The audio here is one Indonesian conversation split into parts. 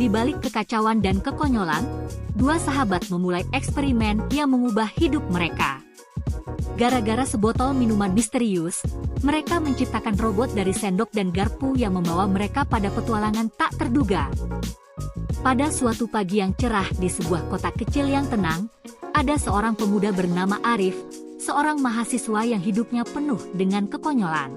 Di balik kekacauan dan kekonyolan, dua sahabat memulai eksperimen yang mengubah hidup mereka. Gara-gara sebotol minuman misterius, mereka menciptakan robot dari sendok dan garpu yang membawa mereka pada petualangan tak terduga. Pada suatu pagi yang cerah di sebuah kota kecil yang tenang, ada seorang pemuda bernama Arif, seorang mahasiswa yang hidupnya penuh dengan kekonyolan.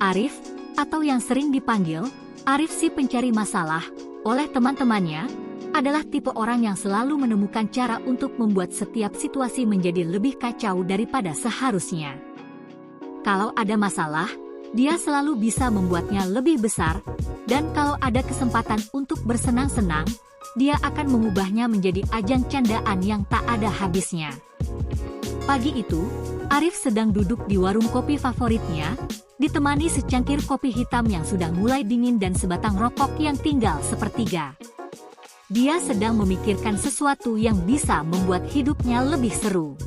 Arif, atau yang sering dipanggil Arif si pencari masalah oleh teman-temannya, adalah tipe orang yang selalu menemukan cara untuk membuat setiap situasi menjadi lebih kacau daripada seharusnya. Kalau ada masalah, dia selalu bisa membuatnya lebih besar, dan kalau ada kesempatan untuk bersenang-senang, dia akan mengubahnya menjadi ajang candaan yang tak ada habisnya. Pagi itu, Arif sedang duduk di warung kopi favoritnya, ditemani secangkir kopi hitam yang sudah mulai dingin dan sebatang rokok yang tinggal sepertiga. Dia sedang memikirkan sesuatu yang bisa membuat hidupnya lebih seru.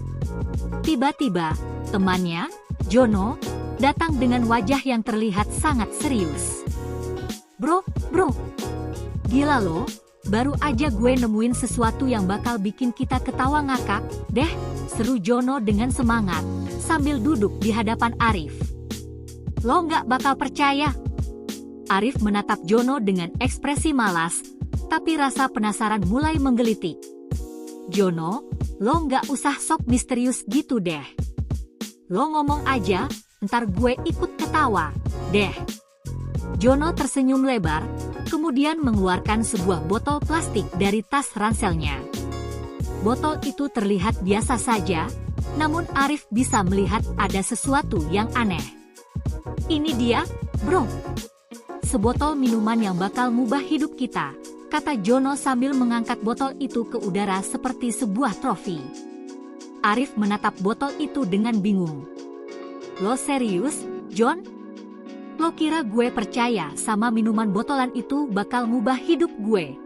Tiba-tiba, temannya, Jono, datang dengan wajah yang terlihat sangat serius. Bro, gila lo, baru aja gue nemuin sesuatu yang bakal bikin kita ketawa ngakak, deh, seru Jono dengan semangat, sambil duduk di hadapan Arif. Lo nggak bakal percaya. Arif menatap Jono dengan ekspresi malas, tapi rasa penasaran mulai menggelitik. Jono, lo nggak usah sok misterius gitu deh. Lo ngomong aja, ntar gue ikut ketawa, deh. Jono tersenyum lebar, kemudian mengeluarkan sebuah botol plastik dari tas ranselnya. Botol itu terlihat biasa saja, namun Arif bisa melihat ada sesuatu yang aneh. Ini dia, bro. Sebotol minuman yang bakal mubah hidup kita, kata Jono sambil mengangkat botol itu ke udara seperti sebuah trofi. Arif menatap botol itu dengan bingung. Lo serius, John? Lo kira gue percaya sama minuman botolan itu bakal ngubah hidup gue?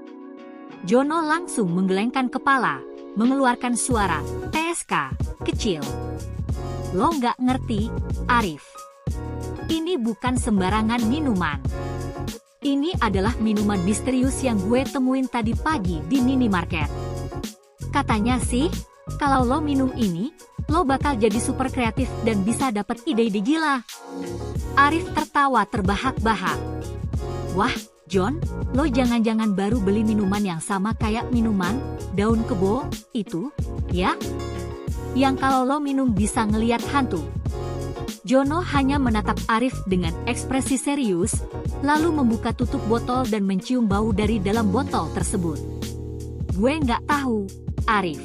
Jono langsung menggelengkan kepala, mengeluarkan suara TSK kecil. Lo nggak ngerti, Arif. Ini bukan sembarangan minuman. Ini adalah minuman misterius yang gue temuin tadi pagi di minimarket. Katanya sih, kalau lo minum ini, lo bakal jadi super kreatif dan bisa dapat ide-ide gila. Arif tertawa terbahak-bahak. Wah, John, lo jangan-jangan baru beli minuman yang sama kayak minuman daun kebo itu, ya? Yang kalau lo minum bisa ngeliat hantu. Jono hanya menatap Arif dengan ekspresi serius, lalu membuka tutup botol dan mencium bau dari dalam botol tersebut. Gue nggak tahu, Arif.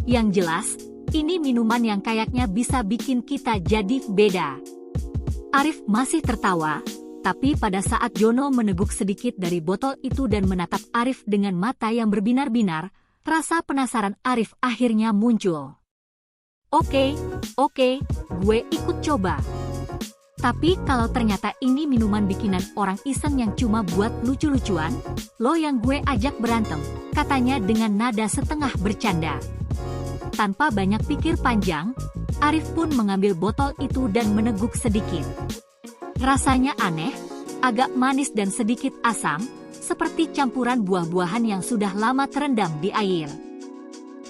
Yang jelas, ini minuman yang kayaknya bisa bikin kita jadi beda. Arif masih tertawa, tapi pada saat Jono meneguk sedikit dari botol itu dan menatap Arif dengan mata yang berbinar-binar, rasa penasaran Arif akhirnya muncul. Oke, gue ikut coba. Tapi kalau ternyata ini minuman bikinan orang iseng yang cuma buat lucu-lucuan, lo yang gue ajak berantem, katanya dengan nada setengah bercanda. Tanpa banyak pikir panjang, Arif pun mengambil botol itu dan meneguk sedikit. Rasanya aneh, agak manis dan sedikit asam, seperti campuran buah-buahan yang sudah lama terendam di air.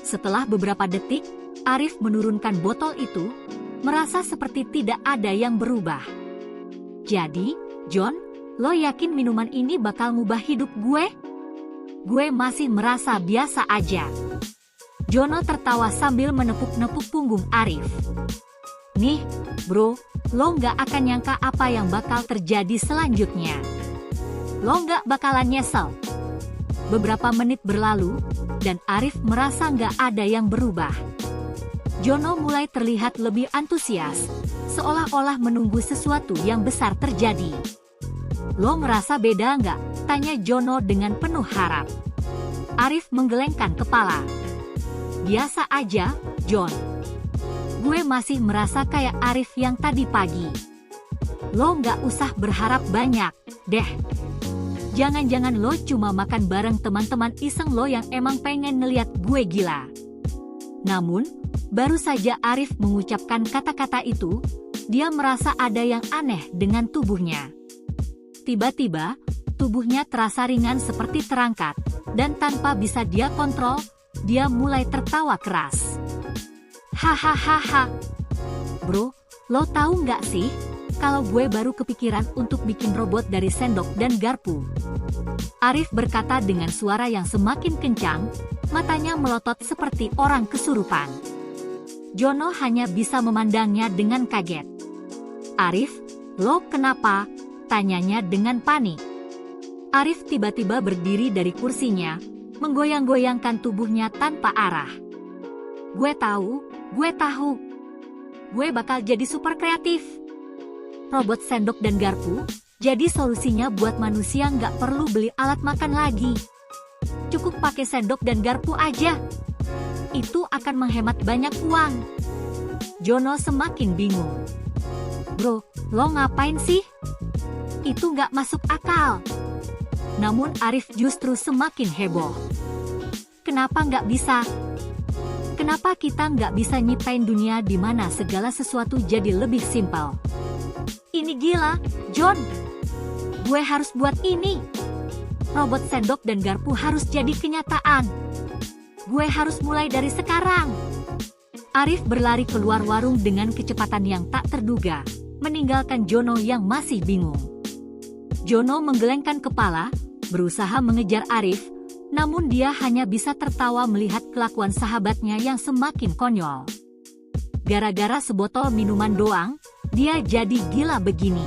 Setelah beberapa detik, Arif menurunkan botol itu, merasa seperti tidak ada yang berubah. Jadi, John, lo yakin minuman ini bakal ngubah hidup gue? Gue masih merasa biasa aja. Jono tertawa sambil menepuk-nepuk punggung Arif. Nih, bro, lo nggak akan nyangka apa yang bakal terjadi selanjutnya. Lo nggak bakalan nyesel. Beberapa menit berlalu, dan Arif merasa nggak ada yang berubah. Jono mulai terlihat lebih antusias, seolah-olah menunggu sesuatu yang besar terjadi. Lo merasa beda nggak? Tanya Jono dengan penuh harap. Arif menggelengkan kepala. Biasa aja, John. Gue masih merasa kayak Arif yang tadi pagi. Lo nggak usah berharap banyak, deh. Jangan-jangan lo cuma makan bareng teman-teman iseng lo yang emang pengen ngeliat gue gila. Namun, baru saja Arif mengucapkan kata-kata itu, dia merasa ada yang aneh dengan tubuhnya. Tiba-tiba, Tubuhnya terasa ringan seperti terangkat, dan tanpa bisa dia kontrol, dia mulai tertawa keras. Hahaha. Bro, lo tahu nggak sih, kalau gue baru kepikiran untuk bikin robot dari sendok dan garpu. Arif berkata dengan suara yang semakin kencang, matanya melotot seperti orang kesurupan. Jono hanya bisa memandangnya dengan kaget. Arif, lo kenapa? Tanyanya dengan panik. Arif tiba-tiba berdiri dari kursinya, menggoyang-goyangkan tubuhnya tanpa arah. Gue tahu. Gue bakal jadi super kreatif. Robot sendok dan garpu, jadi solusinya buat manusia nggak perlu beli alat makan lagi. Cukup pakai sendok dan garpu aja. Itu akan menghemat banyak uang. Jono semakin bingung. Bro, lo ngapain sih? Itu nggak masuk akal. Namun Arif justru semakin heboh. Kenapa nggak bisa? Kenapa kita nggak bisa nyiptain dunia di mana segala sesuatu jadi lebih simpel? Ini gila, John. Gue harus buat ini. Robot sendok dan garpu harus jadi kenyataan. Gue harus mulai dari sekarang. Arif berlari keluar warung dengan kecepatan yang tak terduga, meninggalkan Jono yang masih bingung. Jono menggelengkan kepala, berusaha mengejar Arif, namun dia hanya bisa tertawa melihat kelakuan sahabatnya yang semakin konyol. Gara-gara sebotol minuman doang, dia jadi gila begini.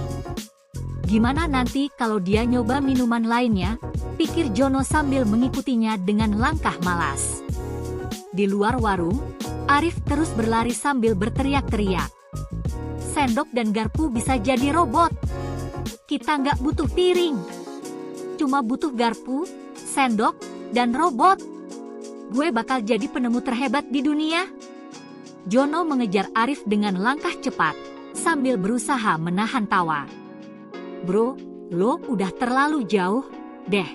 Gimana nanti kalau dia nyoba minuman lainnya? Pikir Jono sambil mengikutinya dengan langkah malas. Di luar warung, Arif terus berlari sambil berteriak-teriak. Sendok dan garpu bisa jadi robot. Kita nggak butuh piring. Cuma butuh garpu, sendok, dan robot. Gue bakal jadi penemu terhebat di dunia. Jono mengejar Arif dengan langkah cepat, sambil berusaha menahan tawa. Bro, lo udah terlalu jauh, deh.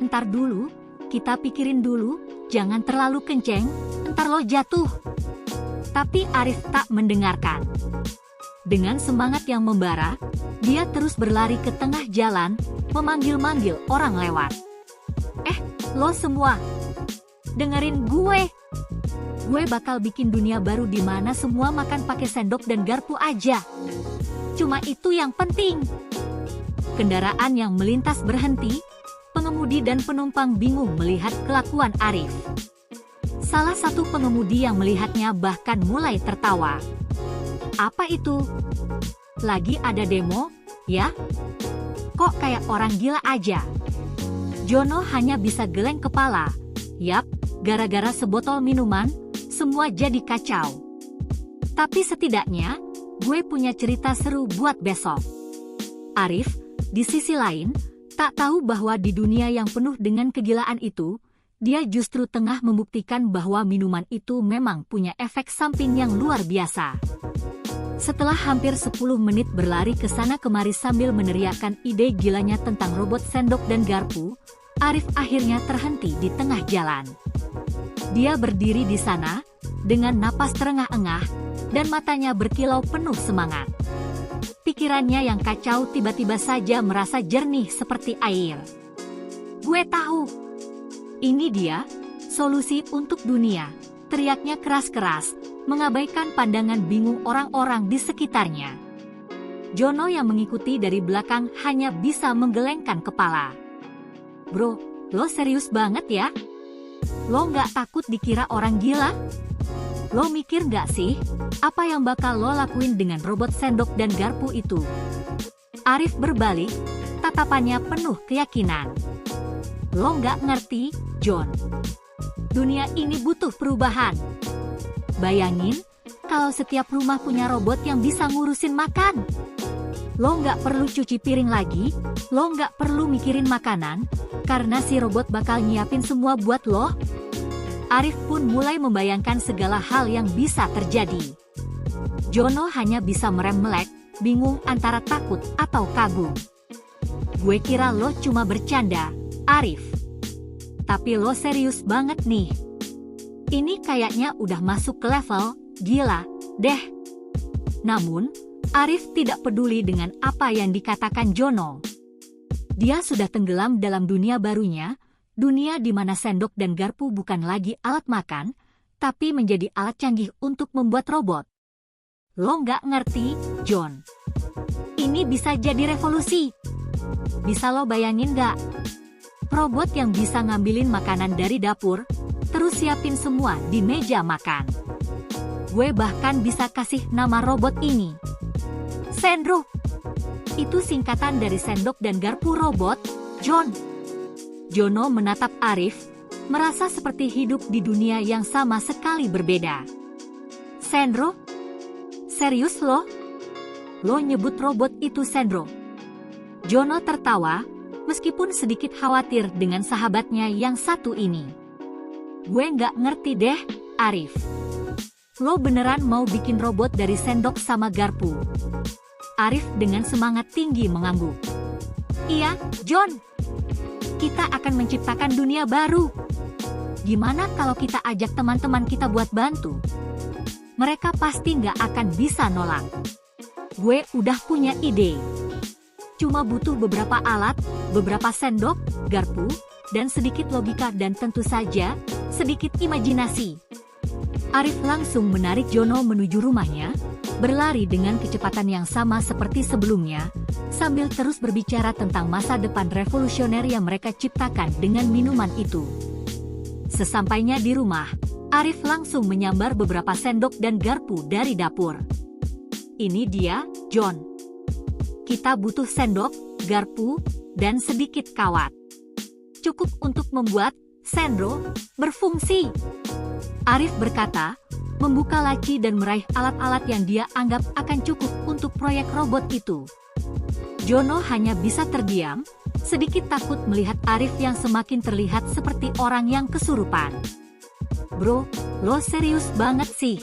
Ntar dulu, kita pikirin dulu, jangan terlalu kenceng, ntar lo jatuh. Tapi Arif tak mendengarkan. Dengan semangat yang membara, dia terus berlari ke tengah jalan, memanggil-manggil orang lewat. Lo semua, dengerin gue. Gue bakal bikin dunia baru di mana semua makan pakai sendok dan garpu aja. Cuma itu yang penting. Kendaraan yang melintas berhenti, pengemudi dan penumpang bingung melihat kelakuan Arif. Salah satu pengemudi yang melihatnya bahkan mulai tertawa. Apa itu? Lagi ada demo, ya? Kok kayak orang gila aja? Jono hanya bisa geleng kepala. Yap, gara-gara sebotol minuman, semua jadi kacau. Tapi setidaknya, gue punya cerita seru buat besok. Arif, di sisi lain, tak tahu bahwa di dunia yang penuh dengan kegilaan itu, dia justru tengah membuktikan bahwa minuman itu memang punya efek samping yang luar biasa. Setelah hampir 10 menit berlari ke sana kemari sambil meneriakkan ide gilanya tentang robot sendok dan garpu, Arif akhirnya terhenti di tengah jalan. Dia berdiri di sana, dengan napas terengah-engah, dan matanya berkilau penuh semangat. Pikirannya yang kacau tiba-tiba saja merasa jernih seperti air. Gue tahu. Ini dia, solusi untuk dunia, teriaknya keras-keras, mengabaikan pandangan bingung orang-orang di sekitarnya. Jono yang mengikuti dari belakang hanya bisa menggelengkan kepala. Bro, lo serius banget ya? Lo nggak takut dikira orang gila? Lo mikir nggak sih, apa yang bakal lo lakuin dengan robot sendok dan garpu itu? Arif berbalik, tatapannya penuh keyakinan. Lo nggak ngerti, John. Dunia ini butuh perubahan. Bayangin, kalau setiap rumah punya robot yang bisa ngurusin makan. Lo nggak perlu cuci piring lagi, lo nggak perlu mikirin makanan, karena si robot bakal nyiapin semua buat lo. Arif pun mulai membayangkan segala hal yang bisa terjadi. Jono hanya bisa merem melek, bingung antara takut atau kagum. Gue kira lo cuma bercanda, Arif. Tapi lo serius banget nih. Ini kayaknya udah masuk ke level gila deh. Namun, Arif tidak peduli dengan apa yang dikatakan Jono. Dia sudah tenggelam dalam dunia barunya, dunia di mana sendok dan garpu bukan lagi alat makan, tapi menjadi alat canggih untuk membuat robot. Lo nggak ngerti, John? Ini bisa jadi revolusi. Bisa lo bayangin nggak? Robot yang bisa ngambilin makanan dari dapur, terus siapin semua di meja makan. Gue bahkan bisa kasih nama robot ini Sendro. Itu singkatan dari sendok dan garpu robot, John. Jono menatap Arif, merasa seperti hidup di dunia yang sama sekali berbeda. Sendro? Serius lo? Lo nyebut robot itu Sendro? Jono tertawa, meskipun sedikit khawatir dengan sahabatnya yang satu ini. Gue nggak ngerti deh, Arif. Lo beneran mau bikin robot dari sendok sama garpu? Arif dengan semangat tinggi mengangguk. Iya, John. Kita akan menciptakan dunia baru. Gimana kalau kita ajak teman-teman kita buat bantu? Mereka pasti nggak akan bisa nolak. Gue udah punya ide. Cuma butuh beberapa alat, beberapa sendok, garpu, dan sedikit logika dan tentu saja, sedikit imajinasi. Arif langsung menarik Jono menuju rumahnya, berlari dengan kecepatan yang sama seperti sebelumnya, sambil terus berbicara tentang masa depan revolusioner yang mereka ciptakan dengan minuman itu. Sesampainya di rumah, Arif langsung menyambar beberapa sendok dan garpu dari dapur. Ini dia, John. Kita butuh sendok, garpu, dan sedikit kawat. Cukup untuk membuat Sendro berfungsi. Arif berkata, membuka laci dan meraih alat-alat yang dia anggap akan cukup untuk proyek robot itu. Jono hanya bisa terdiam, sedikit takut melihat Arif yang semakin terlihat seperti orang yang kesurupan. Bro, lo serius banget sih.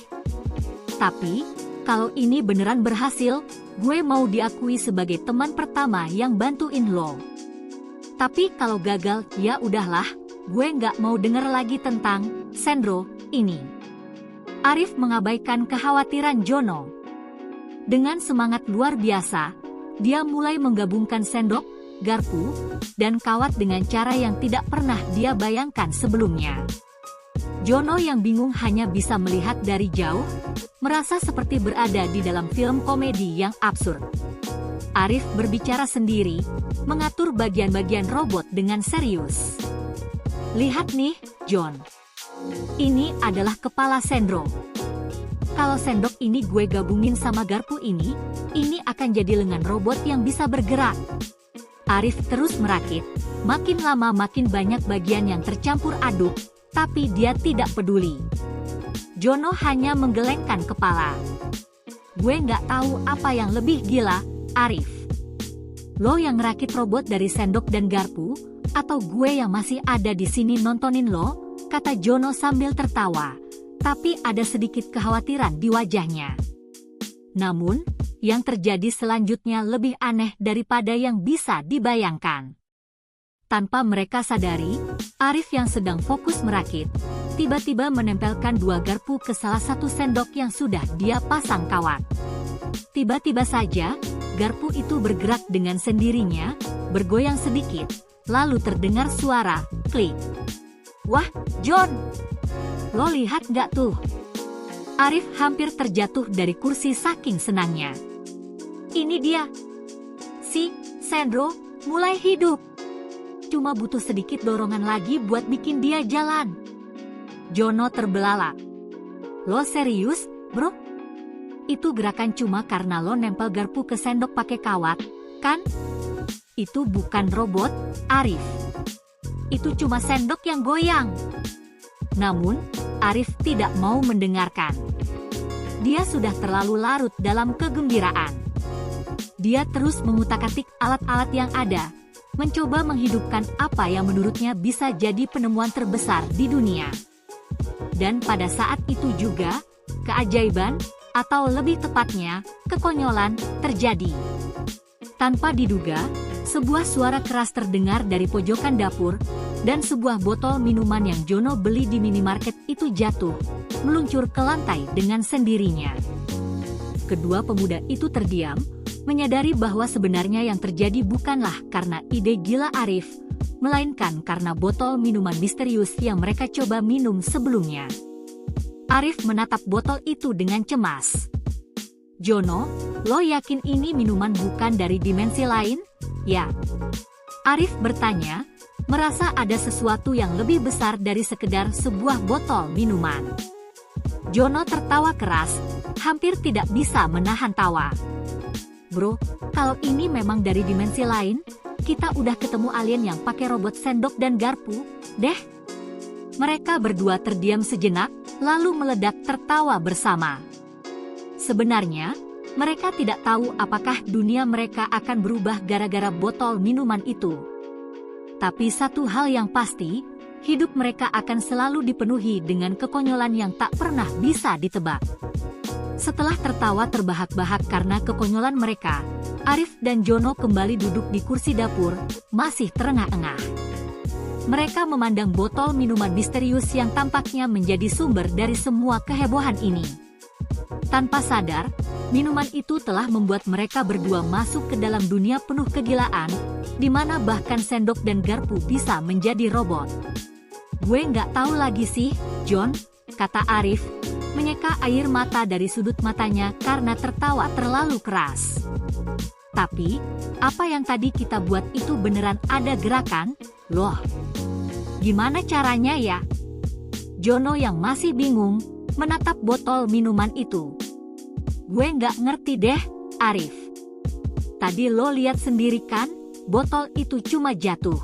Tapi, kalau ini beneran berhasil, gue mau diakui sebagai teman pertama yang bantuin lo. Tapi kalau gagal, ya udahlah, gue nggak mau denger lagi tentang Sendro ini. Arif mengabaikan kekhawatiran Jono. Dengan semangat luar biasa, dia mulai menggabungkan sendok, garpu, dan kawat dengan cara yang tidak pernah dia bayangkan sebelumnya. Jono yang bingung hanya bisa melihat dari jauh, merasa seperti berada di dalam film komedi yang absurd. Arif berbicara sendiri, mengatur bagian-bagian robot dengan serius. Lihat nih, John. Ini adalah kepala Sendro. Kalau sendok ini gue gabungin sama garpu ini akan jadi lengan robot yang bisa bergerak. Arif terus merakit, makin lama makin banyak bagian yang tercampur aduk, tapi dia tidak peduli. Jono hanya menggelengkan kepala. Gue nggak tahu apa yang lebih gila, Arif. Lo yang ngerakit robot dari sendok dan garpu, atau gue yang masih ada di sini nontonin lo? Kata Jono sambil tertawa, tapi ada sedikit kekhawatiran di wajahnya. Namun, yang terjadi selanjutnya lebih aneh daripada yang bisa dibayangkan. Tanpa mereka sadari, Arif yang sedang fokus merakit, tiba-tiba menempelkan dua garpu ke salah satu sendok yang sudah dia pasang kawat. Tiba-tiba saja, garpu itu bergerak dengan sendirinya, bergoyang sedikit, lalu terdengar suara klik. Wah, John! Lo lihat nggak tuh? Arif hampir terjatuh dari kursi saking senangnya. Ini dia. Si Sendro mulai hidup. Cuma butuh sedikit dorongan lagi buat bikin dia jalan. Jono terbelalak. Lo serius, bro? Itu gerakan cuma karena lo nempel garpu ke sendok pakai kawat, kan? Itu bukan robot, Arif. Itu cuma sendok yang goyang. Namun, Arif tidak mau mendengarkan. Dia sudah terlalu larut dalam kegembiraan. Dia terus mengutak-atik alat-alat yang ada, mencoba menghidupkan apa yang menurutnya bisa jadi penemuan terbesar di dunia. Dan pada saat itu juga, keajaiban, atau lebih tepatnya, kekonyolan, terjadi. Tanpa diduga, sebuah suara keras terdengar dari pojokan dapur, dan sebuah botol minuman yang Jono beli di minimarket itu jatuh, meluncur ke lantai dengan sendirinya. Kedua pemuda itu terdiam, menyadari bahwa sebenarnya yang terjadi bukanlah karena ide gila Arif, melainkan karena botol minuman misterius yang mereka coba minum sebelumnya. Arif menatap botol itu dengan cemas. "Jono, lo yakin ini minuman bukan dari dimensi lain?" "Ya." Arif bertanya, merasa ada sesuatu yang lebih besar dari sekedar sebuah botol minuman. Jono tertawa keras, hampir tidak bisa menahan tawa. "Bro, kalau ini memang dari dimensi lain, kita udah ketemu alien yang pakai robot sendok dan garpu, deh." Mereka berdua terdiam sejenak, lalu meledak tertawa bersama. Sebenarnya, mereka tidak tahu apakah dunia mereka akan berubah gara-gara botol minuman itu. Tapi satu hal yang pasti, hidup mereka akan selalu dipenuhi dengan kekonyolan yang tak pernah bisa ditebak. Setelah tertawa terbahak-bahak karena kekonyolan mereka, Arif dan Jono kembali duduk di kursi dapur, masih terengah-engah. Mereka memandang botol minuman misterius yang tampaknya menjadi sumber dari semua kehebohan ini. Tanpa sadar, minuman itu telah membuat mereka berdua masuk ke dalam dunia penuh kegilaan, di mana bahkan sendok dan garpu bisa menjadi robot. "Gue nggak tahu lagi sih, John," kata Arif, menyeka air mata dari sudut matanya karena tertawa terlalu keras. "Tapi, apa yang tadi kita buat itu beneran ada gerakan, loh. Gimana caranya ya?" Jono yang masih bingung, menatap botol minuman itu. "Gue nggak ngerti deh, Arif. Tadi lo lihat sendiri kan, botol itu cuma jatuh.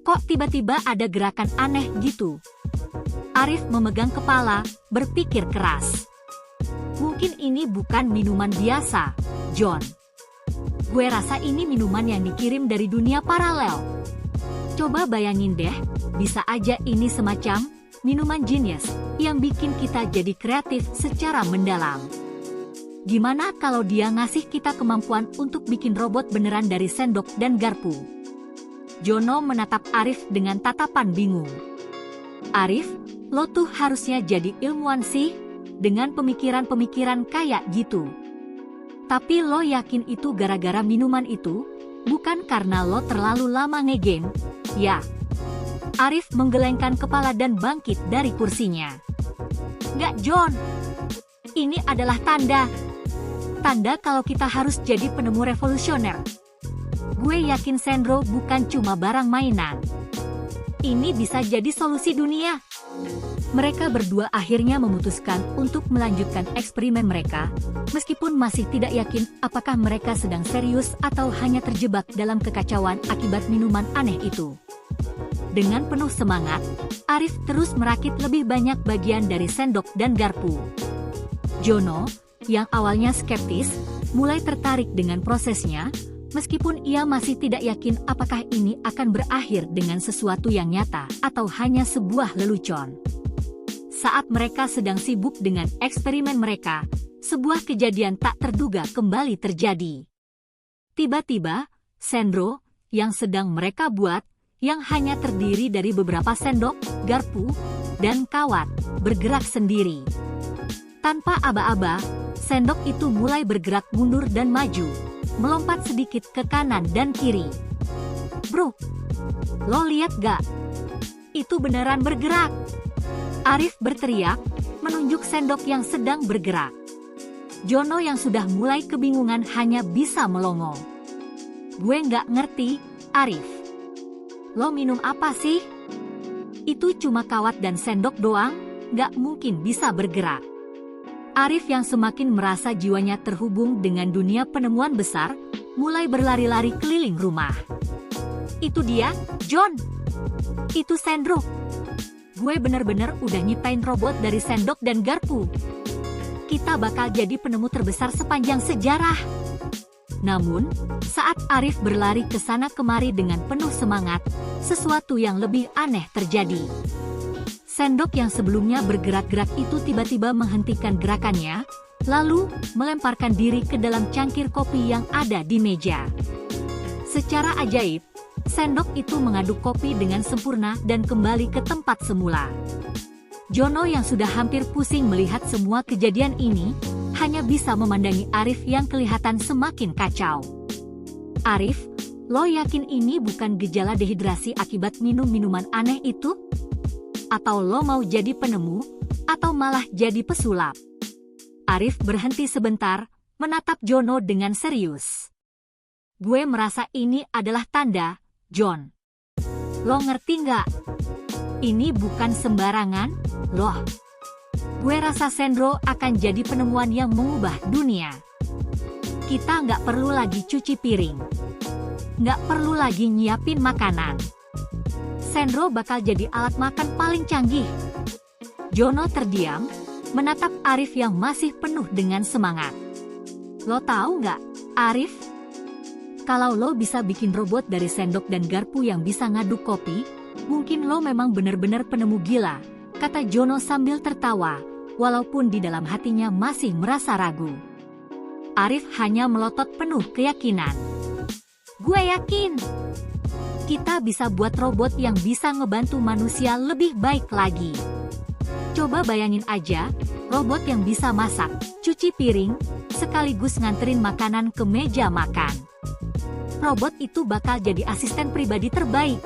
Kok tiba-tiba ada gerakan aneh gitu?" Arif memegang kepala, berpikir keras. "Mungkin ini bukan minuman biasa, John. Gue rasa ini minuman yang dikirim dari dunia paralel. Coba bayangin deh, bisa aja ini semacam minuman genius yang bikin kita jadi kreatif secara mendalam. Gimana kalau dia ngasih kita kemampuan untuk bikin robot beneran dari sendok dan garpu?" Jono menatap Arif dengan tatapan bingung. "Arif, lo tuh harusnya jadi ilmuwan sih, dengan pemikiran-pemikiran kayak gitu. Tapi lo yakin itu gara-gara minuman itu, bukan karena lo terlalu lama ngegame, ya?" Arif menggelengkan kepala dan bangkit dari kursinya. "Nggak, John. Ini adalah tanda. Tanda kalau kita harus jadi penemu revolusioner. Gue yakin Sandro bukan cuma barang mainan. Ini bisa jadi solusi dunia." Mereka berdua akhirnya memutuskan untuk melanjutkan eksperimen mereka, meskipun masih tidak yakin apakah mereka sedang serius atau hanya terjebak dalam kekacauan akibat minuman aneh itu. Dengan penuh semangat, Arif terus merakit lebih banyak bagian dari sendok dan garpu. Jono, yang awalnya skeptis, mulai tertarik dengan prosesnya, meskipun ia masih tidak yakin apakah ini akan berakhir dengan sesuatu yang nyata atau hanya sebuah lelucon. Saat mereka sedang sibuk dengan eksperimen mereka, sebuah kejadian tak terduga kembali terjadi. Tiba-tiba, Sandro, yang sedang mereka buat, yang hanya terdiri dari beberapa sendok, garpu, dan kawat, bergerak sendiri. Tanpa aba-aba, sendok itu mulai bergerak mundur dan maju, melompat sedikit ke kanan dan kiri. "Bro, lo lihat gak? Itu beneran bergerak!" Arif berteriak, menunjuk sendok yang sedang bergerak. Jono yang sudah mulai kebingungan hanya bisa melongo. "Gue nggak ngerti, Arif. Lo minum apa sih? Itu cuma kawat dan sendok doang, nggak mungkin bisa bergerak." Arif yang semakin merasa jiwanya terhubung dengan dunia penemuan besar, mulai berlari-lari keliling rumah. "Itu dia, John. Itu Sandro. Gue bener-bener udah nyiptain robot dari sendok dan garpu. Kita bakal jadi penemu terbesar sepanjang sejarah." Namun, saat Arif berlari ke sana kemari dengan penuh semangat, sesuatu yang lebih aneh terjadi. Sendok yang sebelumnya bergerak-gerak itu tiba-tiba menghentikan gerakannya, lalu melemparkan diri ke dalam cangkir kopi yang ada di meja. Secara ajaib, sendok itu mengaduk kopi dengan sempurna dan kembali ke tempat semula. Jono yang sudah hampir pusing melihat semua kejadian ini, hanya bisa memandangi Arif yang kelihatan semakin kacau. Arif, lo yakin ini bukan gejala dehidrasi akibat minum minuman aneh itu? Atau lo mau jadi penemu, atau malah jadi pesulap? Arif berhenti sebentar, menatap Jono dengan serius. Gue merasa ini adalah tanda, John. Lo ngerti nggak? Ini bukan sembarangan, loh. Gue rasa Sandro akan jadi penemuan yang mengubah dunia. Kita nggak perlu lagi cuci piring. Nggak perlu lagi nyiapin makanan. Sandro bakal jadi alat makan paling canggih. Jono terdiam, menatap Arif yang masih penuh dengan semangat. Lo tahu nggak, Arif? Kalau lo bisa bikin robot dari sendok dan garpu yang bisa ngaduk kopi, mungkin lo memang benar-benar penemu gila, kata Jono sambil tertawa, walaupun di dalam hatinya masih merasa ragu. Arif hanya melotot penuh keyakinan. Gue yakin kita bisa buat robot yang bisa ngebantu manusia lebih baik lagi. Coba bayangin aja, robot yang bisa masak, cuci piring, sekaligus nganterin makanan ke meja makan. Robot itu bakal jadi asisten pribadi terbaik.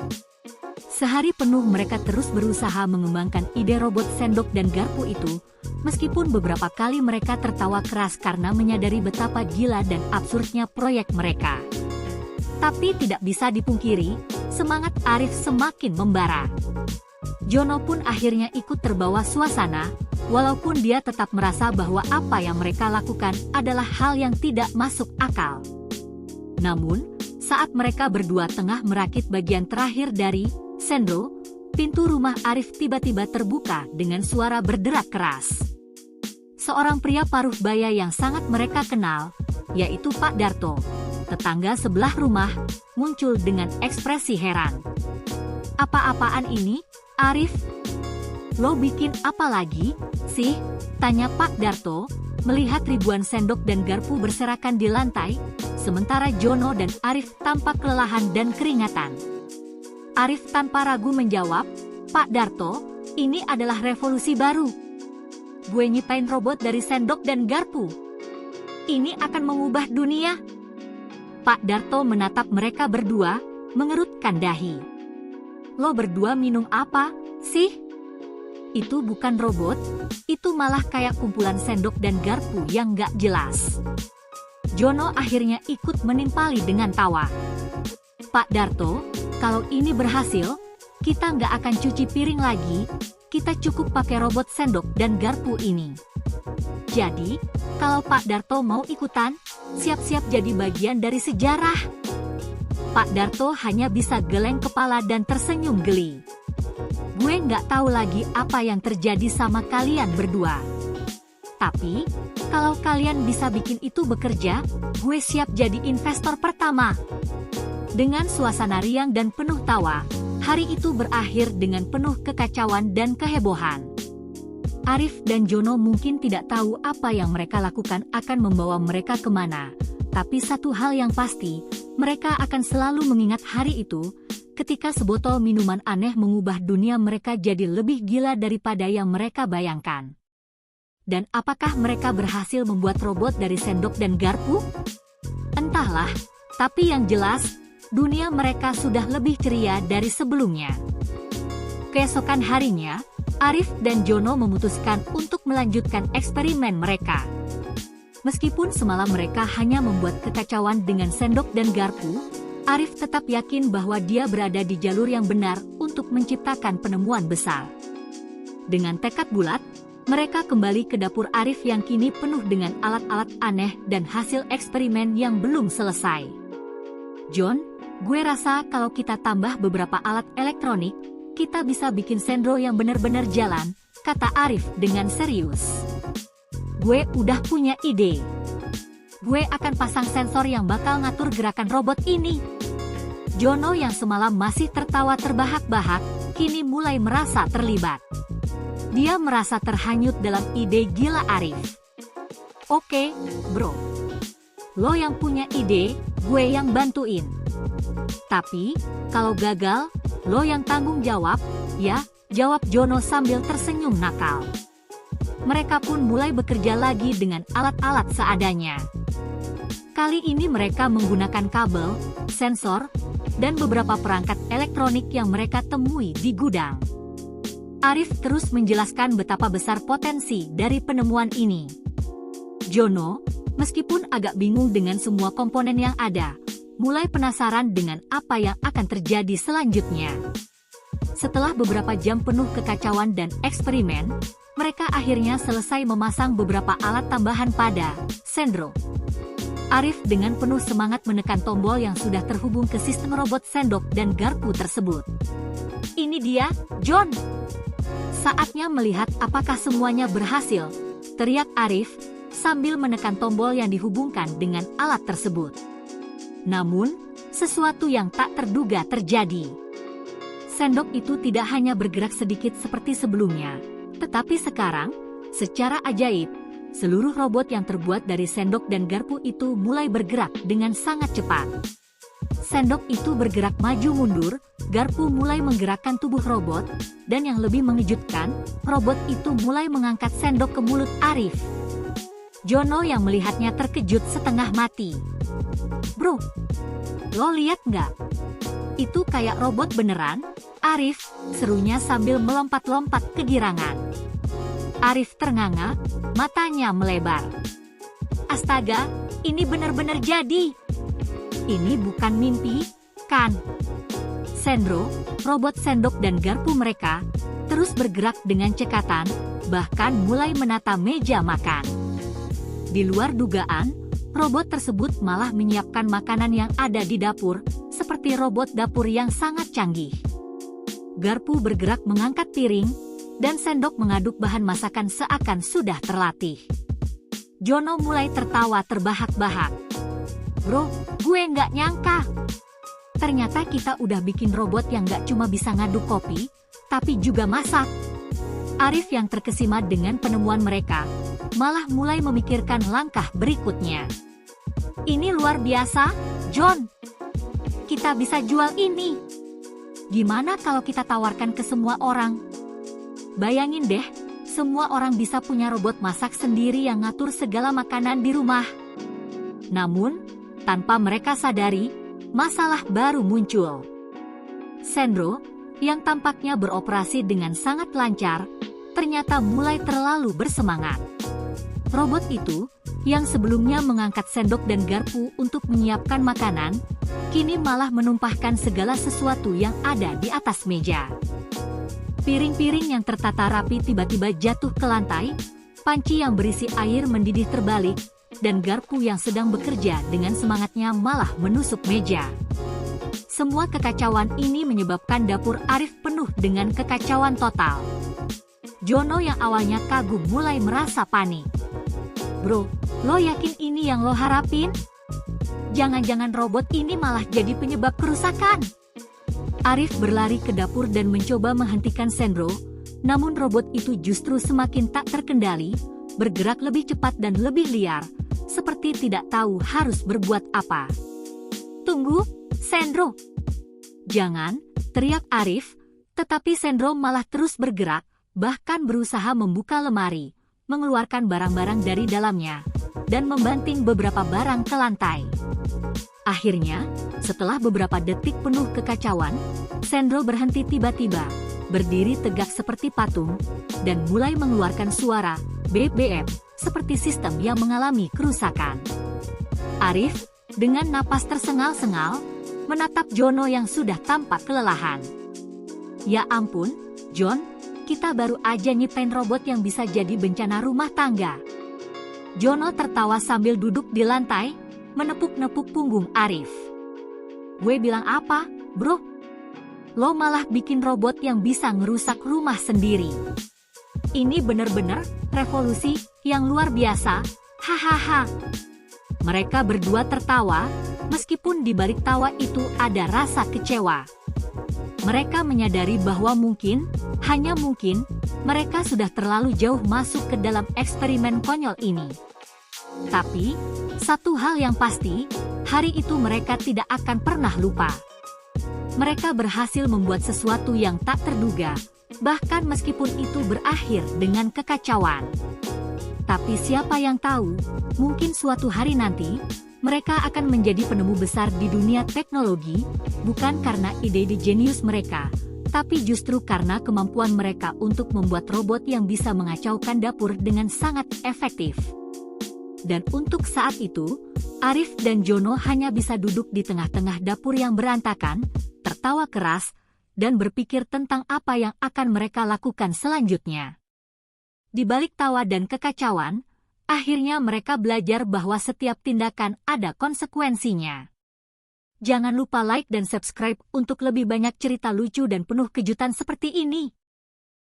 Sehari penuh mereka terus berusaha mengembangkan ide robot sendok dan garpu itu, meskipun beberapa kali mereka tertawa keras karena menyadari betapa gila dan absurdnya proyek mereka. Tapi tidak bisa dipungkiri, semangat Arif semakin membara. Jono pun akhirnya ikut terbawa suasana, walaupun dia tetap merasa bahwa apa yang mereka lakukan adalah hal yang tidak masuk akal. Namun, saat mereka berdua tengah merakit bagian terakhir dari Sandro, pintu rumah Arif tiba-tiba terbuka dengan suara berderak keras. Seorang pria paruh baya yang sangat mereka kenal, yaitu Pak Darto, tetangga sebelah rumah, muncul dengan ekspresi heran. Apa-apaan ini, Arif? Lo bikin apa lagi, sih? Tanya Pak Darto, melihat ribuan sendok dan garpu berserakan di lantai, sementara Jono dan Arif tampak kelelahan dan keringatan. Arif tanpa ragu menjawab, Pak Darto, ini adalah revolusi baru. Gue nyiptain robot dari sendok dan garpu. Ini akan mengubah dunia. Pak Darto menatap mereka berdua, mengerutkan dahi. Lo berdua minum apa, sih? Itu bukan robot, itu malah kayak kumpulan sendok dan garpu yang gak jelas. Jono akhirnya ikut menimpali dengan tawa. Pak Darto, kalau ini berhasil, kita nggak akan cuci piring lagi, kita cukup pakai robot sendok dan garpu ini. Jadi, kalau Pak Darto mau ikutan, siap-siap jadi bagian dari sejarah. Pak Darto hanya bisa geleng kepala dan tersenyum geli. Gue nggak tahu lagi apa yang terjadi sama kalian berdua. Tapi, kalau kalian bisa bikin itu bekerja, gue siap jadi investor pertama. Dengan suasana riang dan penuh tawa, hari itu berakhir dengan penuh kekacauan dan kehebohan. Arif dan Jono mungkin tidak tahu apa yang mereka lakukan akan membawa mereka kemana, tapi satu hal yang pasti, mereka akan selalu mengingat hari itu, ketika sebotol minuman aneh mengubah dunia mereka jadi lebih gila daripada yang mereka bayangkan. Dan apakah mereka berhasil membuat robot dari sendok dan garpu? Entahlah, tapi yang jelas, dunia mereka sudah lebih ceria dari sebelumnya. Keesokan harinya, Arif dan Jono memutuskan untuk melanjutkan eksperimen mereka. Meskipun semalam mereka hanya membuat kekacauan dengan sendok dan garpu, Arif tetap yakin bahwa dia berada di jalur yang benar untuk menciptakan penemuan besar. Dengan tekad bulat, mereka kembali ke dapur Arif yang kini penuh dengan alat-alat aneh dan hasil eksperimen yang belum selesai. John, gue rasa kalau kita tambah beberapa alat elektronik, kita bisa bikin Sandro yang benar-benar jalan, kata Arif dengan serius. Gue udah punya ide. Gue akan pasang sensor yang bakal ngatur gerakan robot ini. Jono yang semalam masih tertawa terbahak-bahak, kini mulai merasa terlibat. Dia merasa terhanyut dalam ide gila Arif. Oke, bro. Lo yang punya ide, gue yang bantuin. Tapi, kalau gagal, lo yang tanggung jawab, ya, jawab Jono sambil tersenyum nakal. mereka pun mulai bekerja lagi dengan alat-alat seadanya. Kali ini mereka menggunakan kabel, sensor, dan beberapa perangkat elektronik yang mereka temui di gudang. Arif terus menjelaskan betapa besar potensi dari penemuan ini. Jono, meskipun agak bingung dengan semua komponen yang ada, mulai penasaran dengan apa yang akan terjadi selanjutnya. Setelah beberapa jam penuh kekacauan dan eksperimen, mereka akhirnya selesai memasang beberapa alat tambahan pada Sendro. Arif dengan penuh semangat menekan tombol yang sudah terhubung ke sistem robot sendok dan garpu tersebut. "Ini dia, John! Saatnya melihat apakah semuanya berhasil," teriak Arif sambil menekan tombol yang dihubungkan dengan alat tersebut. Namun, sesuatu yang tak terduga terjadi. Sendok itu tidak hanya bergerak sedikit seperti sebelumnya, tetapi sekarang, secara ajaib, seluruh robot yang terbuat dari sendok dan garpu itu mulai bergerak dengan sangat cepat. Sendok itu bergerak maju mundur, garpu mulai menggerakkan tubuh robot, dan yang lebih mengejutkan, robot itu mulai mengangkat sendok ke mulut Arif. Jono yang melihatnya terkejut setengah mati. "Bro, lo lihat nggak? Itu kayak robot beneran, Arif," serunya sambil melompat-lompat kegirangan. Arif ternganga, matanya melebar. "Astaga, ini benar-benar jadi. Ini bukan mimpi, kan?" Sendro, robot sendok dan garpu mereka, terus bergerak dengan cekatan, bahkan mulai menata meja makan. Di luar dugaan, robot tersebut malah menyiapkan makanan yang ada di dapur, seperti robot dapur yang sangat canggih. Garpu bergerak mengangkat piring, dan sendok mengaduk bahan masakan seakan sudah terlatih. Jono mulai tertawa terbahak-bahak. "Bro, gue nggak nyangka. Ternyata kita udah bikin robot yang nggak cuma bisa ngaduk kopi, tapi juga masak." Arif yang terkesima dengan penemuan mereka, malah mulai memikirkan langkah berikutnya. "Ini luar biasa, John. Kita bisa jual ini. Gimana kalau kita tawarkan ke semua orang? Bayangin deh, semua orang bisa punya robot masak sendiri yang ngatur segala makanan di rumah." Namun, tanpa mereka sadari, masalah baru muncul. Sendro, yang tampaknya beroperasi dengan sangat lancar, ternyata mulai terlalu bersemangat. Robot itu, yang sebelumnya mengangkat sendok dan garpu untuk menyiapkan makanan, kini malah menumpahkan segala sesuatu yang ada di atas meja. Piring-piring yang tertata rapi tiba-tiba jatuh ke lantai, panci yang berisi air mendidih terbalik, dan garpu yang sedang bekerja dengan semangatnya malah menusuk meja. Semua kekacauan ini menyebabkan dapur Arif penuh dengan kekacauan total. Jono yang awalnya kagum mulai merasa panik. "Bro, lo yakin ini yang lo harapin? Jangan-jangan robot ini malah jadi penyebab kerusakan?" Arif berlari ke dapur dan mencoba menghentikan Sendro, namun robot itu justru semakin tak terkendali, bergerak lebih cepat dan lebih liar, seperti tidak tahu harus berbuat apa. "Tunggu, Sendro!" "Jangan!" teriak Arif, tetapi Sendro malah terus bergerak, bahkan berusaha membuka lemari, mengeluarkan barang-barang dari dalamnya, dan membanting beberapa barang ke lantai. Akhirnya, setelah beberapa detik penuh kekacauan, Sendro berhenti tiba-tiba, berdiri tegak seperti patung, dan mulai mengeluarkan suara BBM, seperti sistem yang mengalami kerusakan. Arif, dengan napas tersengal-sengal, menatap Jono yang sudah tampak kelelahan. "Ya ampun, John, kita baru aja nyiptain robot yang bisa jadi bencana rumah tangga." Jono tertawa sambil duduk di lantai, menepuk-nepuk punggung Arif. "Gue bilang apa, bro? Lo malah bikin robot yang bisa ngerusak rumah sendiri. Ini bener-bener revolusi yang luar biasa, hahaha." Mereka berdua tertawa, meskipun di balik tawa itu ada rasa kecewa. Mereka menyadari bahwa mungkin, hanya mungkin, mereka sudah terlalu jauh masuk ke dalam eksperimen konyol ini. Tapi, satu hal yang pasti, hari itu mereka tidak akan pernah lupa. Mereka berhasil membuat sesuatu yang tak terduga, bahkan meskipun itu berakhir dengan kekacauan. Tapi siapa yang tahu, mungkin suatu hari nanti, mereka akan menjadi penemu besar di dunia teknologi, bukan karena ide jenius mereka, tapi justru karena kemampuan mereka untuk membuat robot yang bisa mengacaukan dapur dengan sangat efektif. Dan untuk saat itu, Arif dan Jono hanya bisa duduk di tengah-tengah dapur yang berantakan, tertawa keras, dan berpikir tentang apa yang akan mereka lakukan selanjutnya. Di balik tawa dan kekacauan, akhirnya mereka belajar bahwa setiap tindakan ada konsekuensinya. Jangan lupa like dan subscribe untuk lebih banyak cerita lucu dan penuh kejutan seperti ini.